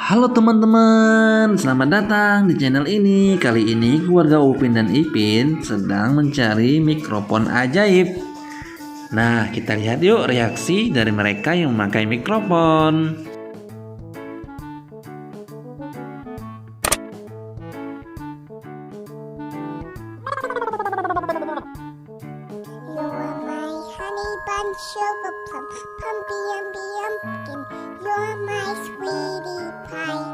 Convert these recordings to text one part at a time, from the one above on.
Halo teman-teman, selamat datang di channel ini. Kali ini keluarga Upin dan Ipin sedang mencari mikrofon ajaib. Nah, kita lihat yuk reaksi dari mereka yang memakai mikrofon. You're my honey bun, sugar plum, pumpy umby umpkin. You're my sweetie pie.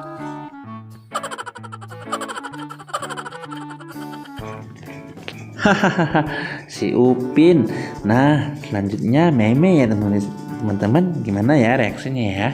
Hahaha, si Upin. Nah, selanjutnya Meme ya teman-teman. Gimana ya reaksinya ya?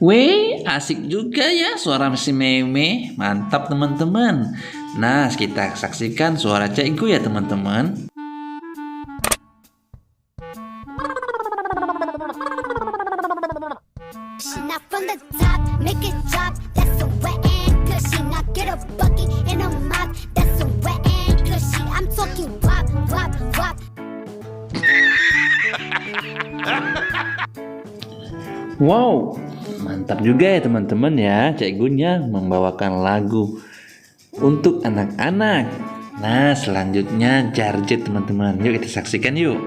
Weh, asik juga ya suara si Meme. Mantap teman-teman. Nah, kita saksikan suara cikgu ya teman-teman. She not from the top, make it drop. That's a wet and cushy. Not get a bucket in a mouth. That's a wet and cushy. I'm talking wop, wop, wop. Wow, mantap juga ya teman-teman ya. Cikgunya membawakan lagu untuk anak-anak. Nah, selanjutnya Jarjet teman-teman. Yuk kita saksikan yuk.